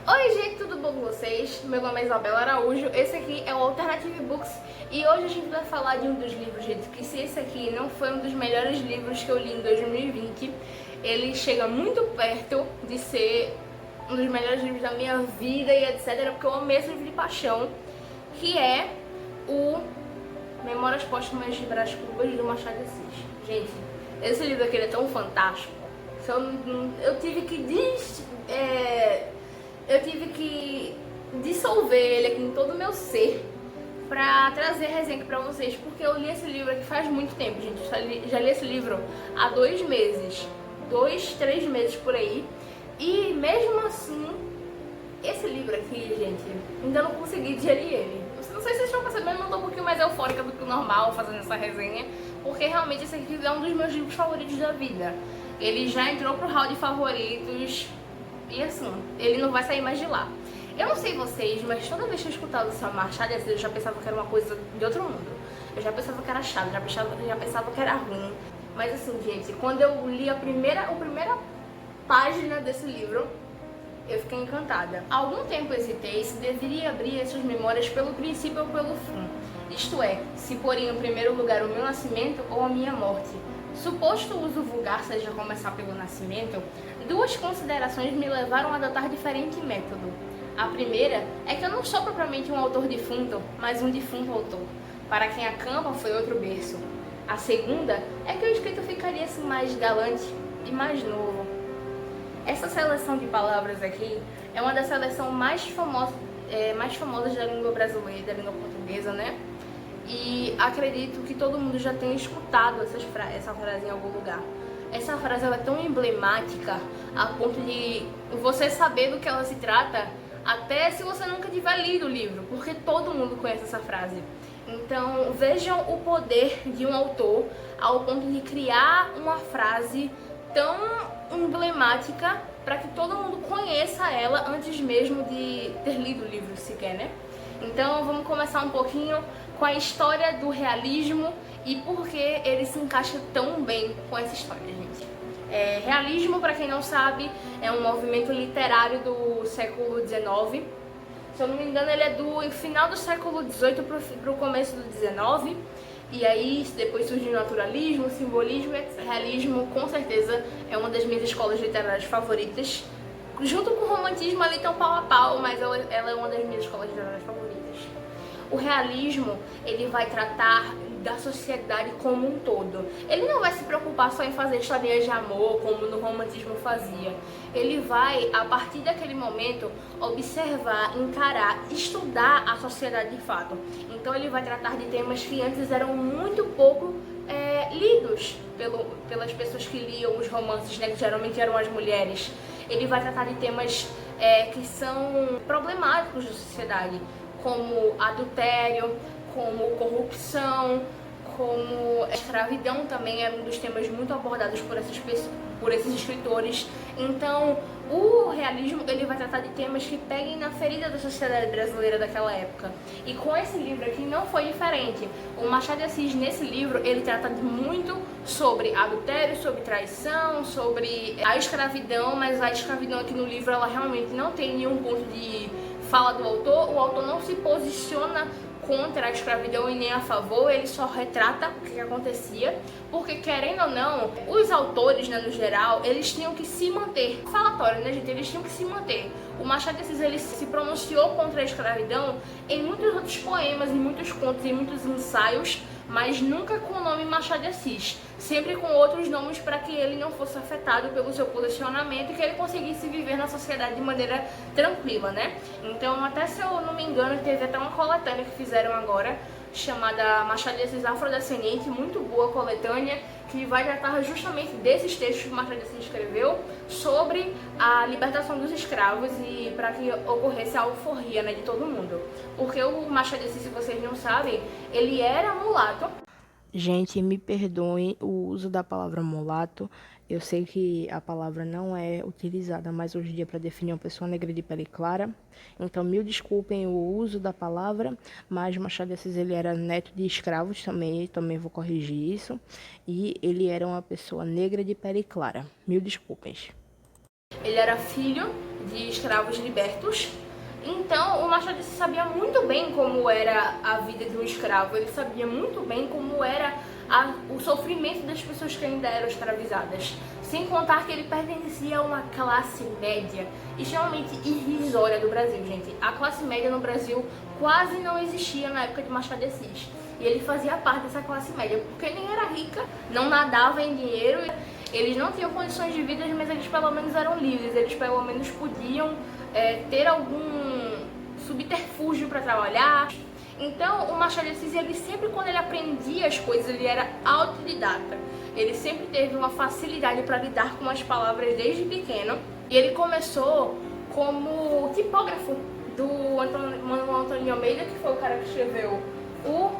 Oi gente, tudo bom com vocês? Meu nome é Isabela Araújo, esse aqui é o Alternative Books e hoje a gente vai falar de um dos livros, gente, que se esse aqui não foi um dos melhores livros que eu li em 2020, ele chega muito perto de ser um dos melhores livros da minha vida e etc, porque eu amei esse livro de paixão, que é o Memórias Póstumas de Brás Cubas, do Machado de Assis. Gente, esse livro aqui é tão fantástico que eu tive que dissolver ele aqui em todo o meu ser pra trazer resenha aqui pra vocês, porque eu li esse livro aqui faz muito tempo, gente. Eu já li esse livro há 2 meses, 3 meses por aí, e mesmo assim, esse livro aqui, gente, ainda não consegui digerir ele. Não sei se vocês estão percebendo, eu tô um pouquinho mais eufórica do que o normal fazendo essa resenha, porque realmente esse aqui é um dos meus livros favoritos da vida. Ele já entrou pro hall de favoritos e assim, ele não vai sair mais de lá. Eu não sei vocês, mas toda vez que eu escutava o seu Machado de Assis, eu já pensava que era uma coisa de outro mundo. Eu já pensava que era chato, já pensava que era ruim. Mas assim, gente, quando eu li a primeira página desse livro, eu fiquei encantada. Há algum tempo hesitei se deveria abrir essas memórias pelo princípio ou pelo fim. Isto é, se poria em primeiro lugar o meu nascimento ou a minha morte. Suposto o uso vulgar seja começar pelo nascimento, 2 considerações me levaram a adotar diferente método. A primeira é que eu não sou propriamente um autor defunto, mas um defunto autor, para quem a cama foi outro berço. A segunda é que o escrito ficaria assim mais galante e mais novo. Essa seleção de palavras aqui é uma das seleções mais famosas da língua brasileira, da língua portuguesa, né? E acredito que todo mundo já tenha escutado essa frase em algum lugar. Essa frase ela é tão emblemática a ponto de você saber do que ela se trata, até se você nunca tiver lido o livro, porque todo mundo conhece essa frase. Então vejam o poder de um autor ao ponto de criar uma frase tão emblemática para que todo mundo conheça ela antes mesmo de ter lido o livro sequer, né? Então vamos começar um pouquinho com a história do realismo e por que ele se encaixa tão bem com essa história, gente. Realismo, para quem não sabe, é um movimento literário do século XIX. Se eu não me engano, ele é do final do século XVIII para o começo do XIX. E aí depois surgiu o naturalismo, o simbolismo e o realismo, com certeza é uma das minhas escolas literárias favoritas. Junto com o romantismo ali estão pau a pau, mas ela é uma das minhas escolas literárias favoritas. O realismo, ele vai tratar da sociedade como um todo. Ele não vai se preocupar só em fazer historinhas de amor, como no romantismo fazia. Ele vai, a partir daquele momento, observar, encarar, estudar a sociedade de fato. Então ele vai tratar de temas que antes eram muito pouco lidos pelas pessoas que liam os romances, né, que geralmente eram as mulheres. Ele vai tratar de temas que são problemáticos da sociedade, como adultério, como corrupção, como escravidão também é um dos temas muito abordados por esses escritores. Então, o realismo ele vai tratar de temas que peguem na ferida da sociedade brasileira daquela época. E com esse livro aqui não foi diferente. O Machado de Assis, nesse livro, ele trata muito sobre adultério, sobre traição, sobre a escravidão, mas a escravidão aqui no livro, ela realmente não tem nenhum ponto de fala do autor. O autor não se posiciona contra a escravidão e nem a favor, ele só retrata o que acontecia, porque querendo ou não, os autores, né, no geral, eles tinham que se manter, falatório, né, gente, eles tinham que se manter. O Machado de Assis, ele se pronunciou contra a escravidão em muitos outros poemas, em muitos contos, em muitos ensaios, mas nunca com o nome Machado de Assis, sempre com outros nomes para que ele não fosse afetado pelo seu posicionamento e que ele conseguisse viver na sociedade de maneira tranquila, né? Então, até se eu não me engano, teve até uma coletânea que fizeram agora, chamada Machado de Assis Afrodescendente, muito boa coletânea, que vai tratar justamente desses textos que o Machado de Assis escreveu sobre a libertação dos escravos e para que ocorresse a alforria, né, de todo mundo. Porque o Machado de Assis, se vocês não sabem, ele era mulato. Gente, me perdoem o uso da palavra mulato. Eu sei que a palavra não é utilizada mais hoje em dia para definir uma pessoa negra de pele clara. Então, me desculpem o uso da palavra, mas Machado de Assis ele era neto de escravos também vou corrigir isso. E ele era uma pessoa negra de pele clara. Mil desculpas. Ele era filho de escravos libertos. Então, o Machado de Assis sabia muito bem como era a vida de um escravo, ele sabia muito bem como era o sofrimento das pessoas que ainda eram escravizadas. Sem contar que ele pertencia a uma classe média extremamente irrisória do Brasil, gente. A classe média no Brasil quase não existia na época de Machado de Assis. E ele fazia parte dessa classe média, porque nem era rica, não nadava em dinheiro, eles não tinham condições de vida, mas eles pelo menos eram livres, eles pelo menos podiam ter algum subterfúgio para trabalhar. Então, o Machado de Assis, ele sempre, quando ele aprendia as coisas, ele era autodidata. Ele sempre teve uma facilidade para lidar com as palavras desde pequeno. E ele começou como tipógrafo do Manuel Antônio de Almeida, que foi o cara que escreveu o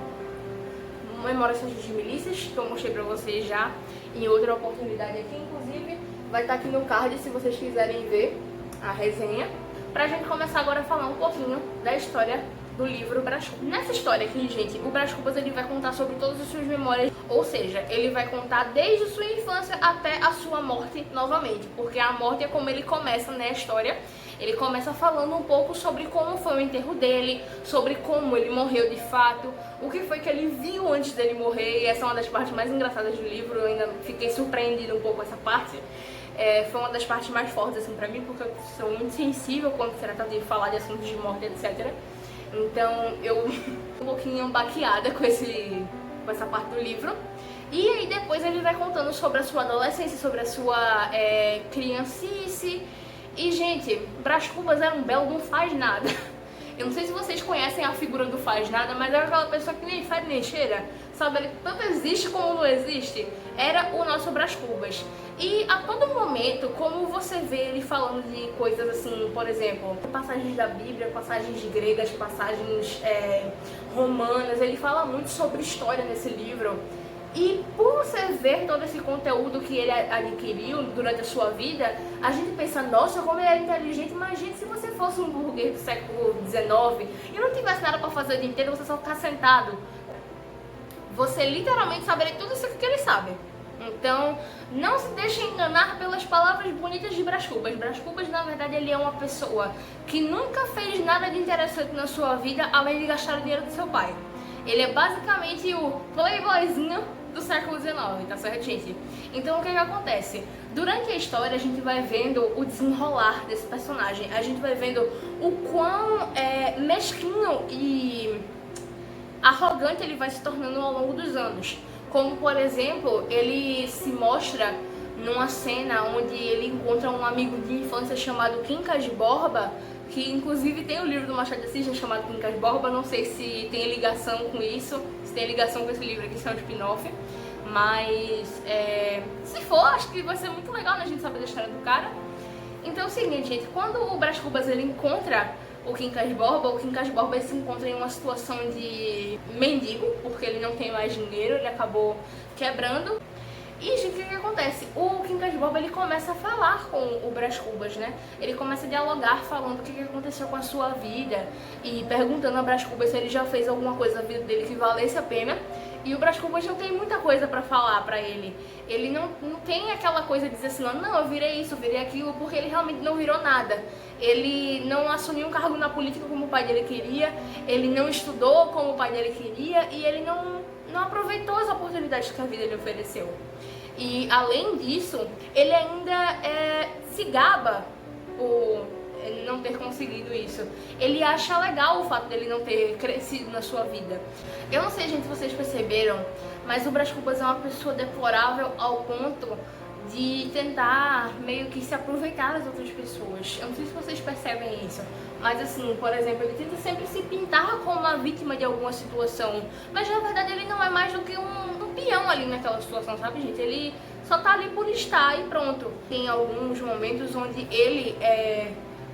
Memórias de Milícias, que eu mostrei para vocês já em outra oportunidade aqui. Inclusive, vai estar aqui no card se vocês quiserem ver a resenha. Pra gente começar agora a falar um pouquinho da história do livro Brás Cubas. Nessa história aqui, gente, o Brás Cubas, ele vai contar sobre todas as suas memórias, ou seja, ele vai contar desde sua infância até a sua morte novamente, porque a morte é como ele começa, né, a história. Ele começa falando um pouco sobre como foi o enterro dele, sobre como ele morreu de fato, o que foi que ele viu antes dele morrer, e essa é uma das partes mais engraçadas do livro. Eu ainda fiquei surpreendida um pouco com essa parte. Foi uma das partes mais fortes assim pra mim, porque eu sou muito sensível quando se trata de falar de assuntos de morte, etc. Então eu um pouquinho baqueada com essa parte do livro. E aí depois ele vai contando sobre a sua adolescência, sobre a sua criancice. E, gente, Brás Cubas era um belo não faz nada. Eu não sei se vocês conhecem a figura do faz nada, mas era aquela pessoa que nem faz nem cheira, sabe? Ele tanto existe como não existe. Era o nosso Brás Cubas. E a todo momento, como você vê ele falando de coisas assim, por exemplo, passagens da Bíblia, passagens gregas, passagens romanas, ele fala muito sobre história nesse livro. E por você ver todo esse conteúdo que ele adquiriu durante a sua vida, a gente pensa, nossa, como ele é inteligente. Imagine se você fosse um burguês do século XIX e não tivesse nada para fazer o dia inteiro, você só ficar sentado. Você literalmente saberia tudo isso que ele sabe. Então, não se deixe enganar pelas palavras bonitas de Brás Cubas. Brás Cubas, na verdade, ele é uma pessoa que nunca fez nada de interessante na sua vida, além de gastar o dinheiro do seu pai. Ele é basicamente o playboyzinho do século XIX, tá certo, gente? Então, o que acontece? Durante a história, a gente vai vendo o desenrolar desse personagem. A gente vai vendo o quão mesquinho e arrogante ele vai se tornando ao longo dos anos. Como, por exemplo, ele se mostra numa cena onde ele encontra um amigo de infância chamado Quincas Borba, que inclusive tem o livro do Machado de Assis chamado Quincas Borba. Não sei se tem ligação com isso, se tem ligação com esse livro aqui, se é um spin-off. Mas se for, acho que vai ser muito legal, né, a gente saber da história do cara. Então é o seguinte, gente, quando o Brás Cubas ele encontra o Quincas Borba ele se encontra em uma situação de mendigo, porque ele não tem mais dinheiro, ele acabou quebrando. E, gente, o que acontece? O Quincas Borba ele começa a falar com o Brás Cubas, né? Ele começa a dialogar, falando o que aconteceu com a sua vida e perguntando a Brás Cubas se ele já fez alguma coisa na vida dele que valesse a pena. E o Brás Cubas não tem muita coisa pra falar pra ele. Ele não tem aquela coisa de dizer assim, não, eu virei isso, eu virei aquilo, porque ele realmente não virou nada. Ele não assumiu um cargo na política como o pai dele queria, ele não estudou como o pai dele queria e ele não aproveitou as oportunidades que a vida lhe ofereceu. E além disso, ele ainda se gaba por não ter conseguido isso. Ele acha legal o fato dele não ter crescido na sua vida. Eu não sei, gente, se vocês perceberam, mas o Brás Cubas é uma pessoa deplorável ao ponto de tentar meio que se aproveitar das outras pessoas. Eu não sei se vocês percebem isso, mas assim, por exemplo, ele tenta sempre se pintar como uma vítima de alguma situação, mas na verdade ele não é mais do que um peão ali naquela situação, sabe, gente? Ele só tá ali por estar e pronto. Tem alguns momentos onde ele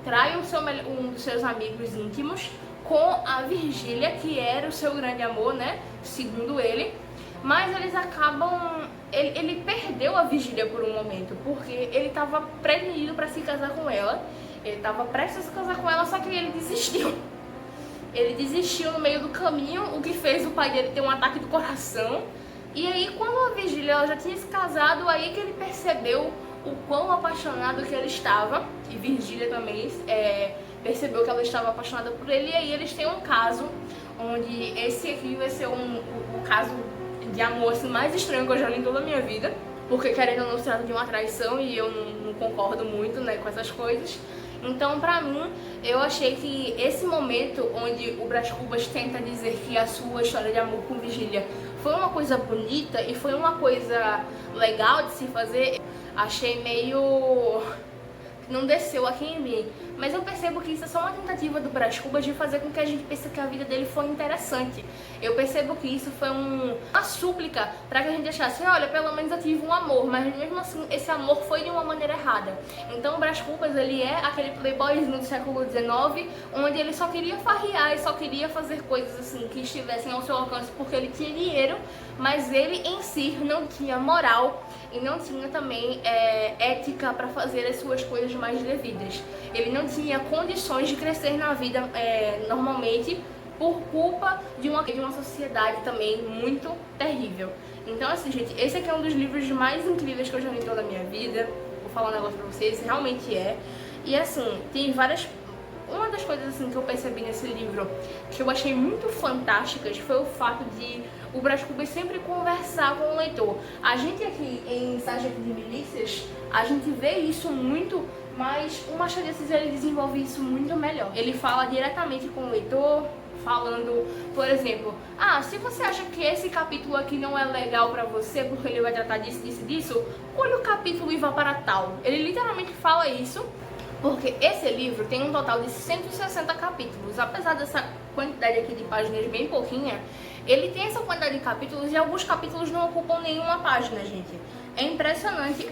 trai um dos seus amigos íntimos com a Virgília, que era o seu grande amor, né, segundo ele. Mas eles acabam... Ele perdeu a Virgília por um momento, porque ele estava prevenido para se casar com ela. Ele estava prestes a se casar com ela, só que ele desistiu. Ele desistiu no meio do caminho, o que fez o pai dele ter um ataque do coração. E aí, quando a Virgília já tinha se casado, aí que ele percebeu o quão apaixonado que ele estava, e Virgília também percebeu que ela estava apaixonada por ele, e aí eles têm um caso, onde esse aqui vai ser o caso de amor assim, mais estranho que eu já li em toda a minha vida, porque querendo ou não se trata de uma traição e eu não concordo muito, né, com essas coisas. Então, pra mim, eu achei que esse momento onde o Brás Cubas tenta dizer que a sua história de amor com Virgília foi uma coisa bonita e foi uma coisa legal de se fazer, achei meio... não desceu aqui em mim. Mas eu percebo que isso é só uma tentativa do Brás Cubas de fazer com que a gente pense que a vida dele foi interessante. Eu percebo que isso foi uma súplica para que a gente achasse, olha, pelo menos eu tive um amor, mas mesmo assim esse amor foi de uma maneira errada. Então o Brás Cubas, ele é aquele playboyzinho do século XIX, onde ele só queria farrear e só queria fazer coisas assim que estivessem ao seu alcance porque ele tinha dinheiro, mas ele em si não tinha moral e não tinha também ética para fazer as suas coisas mais devidas. Ele não tinha condições de crescer na vida normalmente por culpa de uma sociedade também muito terrível. Então assim, gente, esse aqui é um dos livros mais incríveis que eu já li em toda a minha vida. Vou falar um negócio pra vocês, realmente é. E assim, tem várias... Uma das coisas assim que eu percebi nesse livro que eu achei muito fantásticas foi o fato de o Brás Cubas sempre conversar com o leitor. A gente aqui em Sargento de Milícias, a gente vê isso muito, mas o Machado de Assis ele desenvolve isso muito melhor. Ele fala diretamente com o leitor, falando, por exemplo, se você acha que esse capítulo aqui não é legal pra você porque ele vai tratar disso, disso e disso, olha o capítulo e vá para tal. Ele literalmente fala isso. Porque esse livro tem um total de 160 capítulos. Apesar dessa quantidade aqui de páginas bem pouquinha, ele tem essa quantidade de capítulos e alguns capítulos não ocupam nenhuma página, gente. É impressionante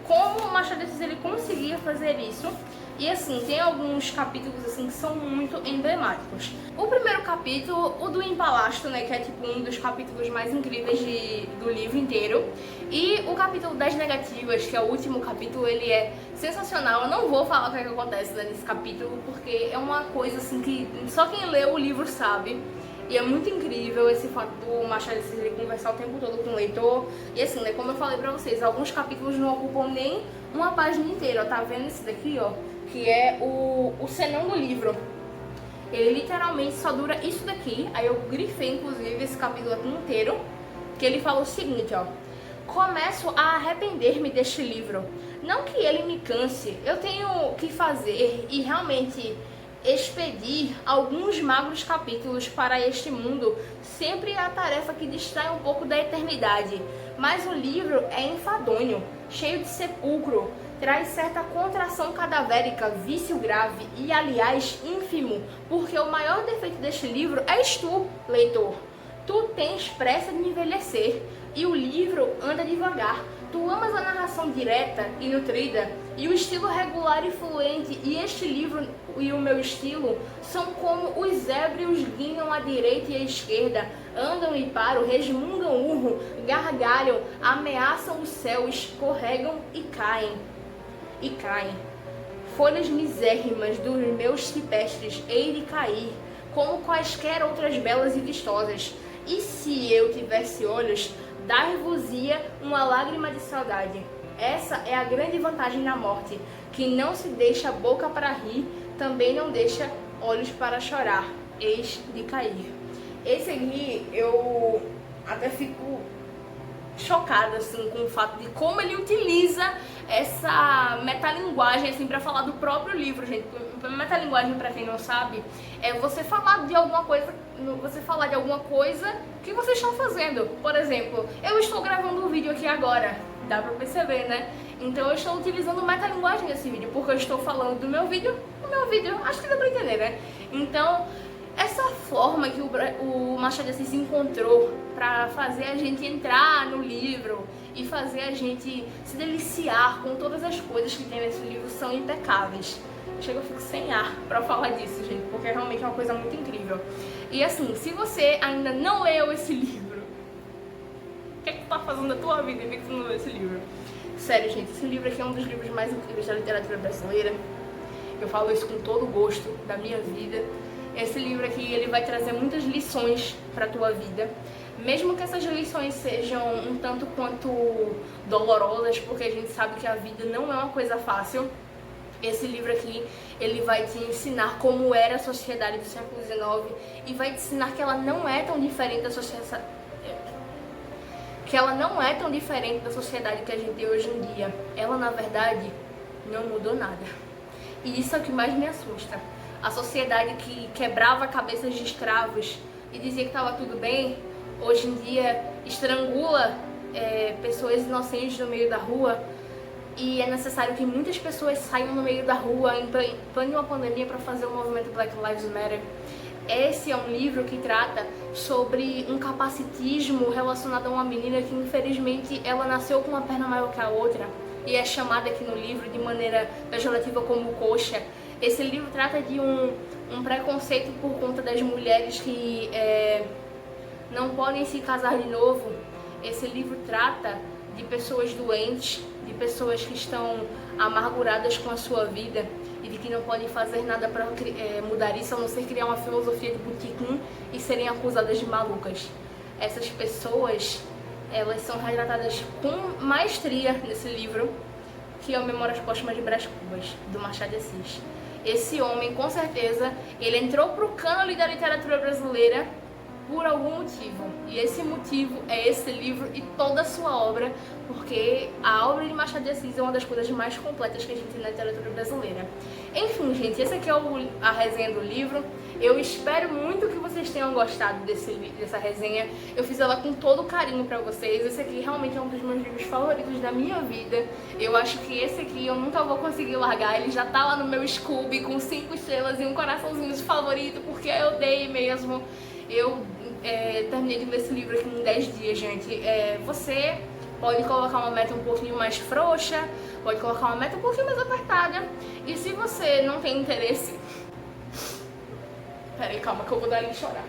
como o Machado de Assis ele conseguia fazer isso. E assim, tem alguns capítulos assim que são muito emblemáticos. O primeiro capítulo, o do Empalasto, né, que é tipo um dos capítulos mais incríveis do livro inteiro. E o capítulo das negativas, que é o último capítulo, ele é sensacional. Eu não vou falar o que acontece nesse capítulo, porque é uma coisa assim que só quem lê o livro sabe. E é muito incrível esse fato do Machado de Assis ele conversar o tempo todo com o leitor. E assim, né, como eu falei pra vocês, alguns capítulos não ocupam nem uma página inteira, ó. Tá vendo esse daqui, ó? Que é o senão do livro. Ele literalmente só dura isso daqui. Aí eu grifei, inclusive, esse capítulo aqui inteiro, que ele fala o seguinte, ó: começo a arrepender-me deste livro. Não que ele me canse, eu tenho que fazer e realmente expedir alguns magros capítulos para este mundo, sempre é a tarefa que distrai um pouco da eternidade. Mas o livro é enfadonho, cheio de sepulcro, traz certa contração cadavérica, vício grave e, aliás, ínfimo, porque o maior defeito deste livro és tu, leitor. Tu tens pressa de envelhecer e o livro anda devagar. Tu amas a narração direta e nutrida e o estilo regular e fluente, e este livro e o meu estilo são como os ébrios guinham à direita e à esquerda, andam e param, resmungam urro, gargalham, ameaçam o céu, escorregam e caem. Folhas misérrimas dos meus cipestres hei de cair, como quaisquer outras belas e vistosas. E se eu tivesse olhos, dar-vos-ia uma lágrima de saudade. Essa é a grande vantagem da morte, que não se deixa boca para rir, também não deixa olhos para chorar, eis de cair. Esse aqui eu até fico chocada assim com o fato de como ele utiliza essa metalinguagem assim para falar do próprio livro, gente. Metalinguagem, para quem não sabe, é você falar de alguma coisa, que vocês estão fazendo. Por exemplo, eu estou gravando um vídeo aqui agora, dá pra perceber, né? Então eu estou utilizando metalinguagem nesse vídeo, porque eu estou falando do meu vídeo, acho que dá pra entender, né? Então, essa forma que o Machado de Assis encontrou para fazer a gente entrar no livro e fazer a gente se deliciar com todas as coisas que tem nesse livro são impecáveis. Eu fico sem ar pra falar disso, gente, porque é realmente uma coisa muito incrível. E assim, se você ainda não leu esse livro, o que é que tu tá fazendo da tua vida e que tu não leu esse livro? Sério, gente, esse livro aqui é um dos livros mais incríveis da literatura brasileira. Eu falo isso com todo o gosto da minha vida. Esse livro aqui, ele vai trazer muitas lições pra tua vida. Mesmo que essas lições sejam um tanto quanto dolorosas, porque a gente sabe que a vida não é uma coisa fácil, esse livro aqui, ele vai te ensinar como era a sociedade do século XIX e vai te ensinar que ela não é tão diferente da sociedade, que a gente tem hoje em dia. Ela, na verdade, não mudou nada. E isso é o que mais me assusta. A sociedade que quebrava cabeças de escravos e dizia que estava tudo bem, hoje em dia estrangula pessoas inocentes no meio da rua, e é necessário que muitas pessoas saiam no meio da rua em plano de uma pandemia para fazer o movimento Black Lives Matter. Esse é um livro que trata sobre um capacitismo relacionado a uma menina que, infelizmente, ela nasceu com uma perna maior que a outra e é chamada aqui no livro de maneira pejorativa como coxa. Esse livro trata de um preconceito por conta das mulheres que não podem se casar de novo. Esse livro trata de pessoas doentes, de pessoas que estão amarguradas com a sua vida e de que não podem fazer nada para mudar isso, a não ser criar uma filosofia de botequim e serem acusadas de malucas. Essas pessoas, elas são retratadas com maestria nesse livro, que é o Memórias Póstumas de Brás Cubas, do Machado de Assis. Esse homem, com certeza, ele entrou pro cânone da literatura brasileira por algum motivo, e esse motivo é esse livro e toda a sua obra, porque a obra de Machado de Assis é uma das coisas mais completas que a gente tem na literatura brasileira. Enfim, gente, esse aqui é a resenha do livro. Eu espero muito que vocês tenham gostado dessa resenha. Eu fiz ela com todo carinho pra vocês. Esse aqui realmente é um dos meus livros favoritos da minha vida. Eu acho que esse aqui eu nunca vou conseguir largar. Ele já tá lá no meu Scooby com 5 estrelas e um coraçãozinho de favorito, porque eu dei mesmo. Eu terminei de ler esse livro aqui em 10 dias, gente. Você pode colocar uma meta um pouquinho mais frouxa, pode colocar uma meta um pouquinho mais apertada. E se você não tem interesse... Peraí, calma que eu vou dar ali chorar.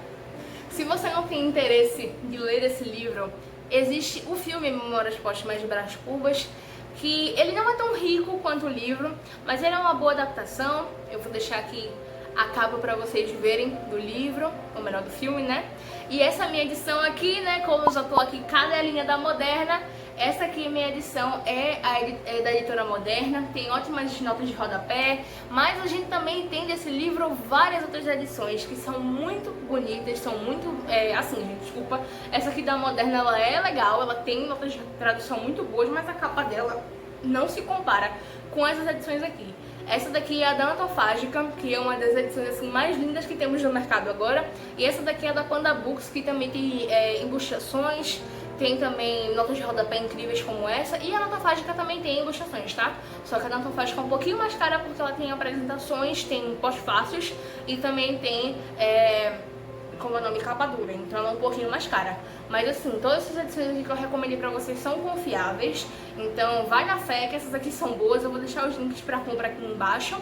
Se você não tem interesse de ler esse livro, existe o filme Memórias Póstumas de Brás Cubas, que ele não é tão rico quanto o livro, mas ele é uma boa adaptação. Eu vou deixar aqui a capa pra vocês verem do livro, ou melhor, do filme, né? E essa minha edição aqui, né, como eu já tô aqui cadelinha da Moderna, essa aqui, minha edição, é da editora Moderna, tem ótimas notas de rodapé, mas a gente também tem desse livro várias outras edições que são muito bonitas, são muito, assim, gente, desculpa, essa aqui da Moderna, ela é legal, ela tem notas de tradução muito boas, mas a capa dela não se compara com essas edições aqui. Essa daqui é a da Antofágica, que é uma das edições assim, mais lindas que temos no mercado agora. E essa daqui é da Panda Books, que também tem ilustrações, tem também notas de rodapé incríveis como essa. E a Antofágica também tem ilustrações, tá? Só que a Antofágica é um pouquinho mais cara porque ela tem apresentações, tem pós-fácios e também tem... como é o nome, capa dura, então ela é um pouquinho mais cara. Mas assim, todas essas edições aqui que eu recomendei pra vocês são confiáveis, então vai na fé que essas aqui são boas. Eu vou deixar os links pra compra aqui embaixo.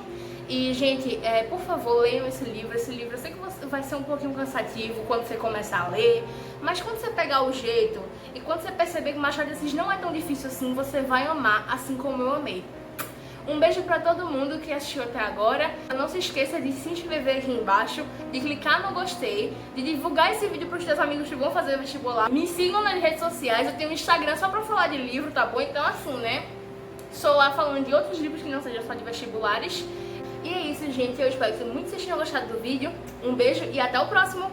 E, gente, por favor, leiam esse livro. Esse livro eu sei que vai ser um pouquinho cansativo quando você começar a ler, mas quando você pegar o jeito e quando você perceber que Machado de Assis não é tão difícil assim, você vai amar, assim como eu amei. Um beijo pra todo mundo que assistiu até agora. Não se esqueça de se inscrever aqui embaixo, de clicar no gostei, de divulgar esse vídeo pros seus amigos que vão fazer vestibular. Me sigam nas redes sociais, eu tenho um Instagram só pra falar de livro, tá bom? Então assim, né? Sou lá falando de outros livros que não sejam só de vestibulares. E é isso, gente. Eu espero que muitos tenham gostado do vídeo. Um beijo e até o próximo!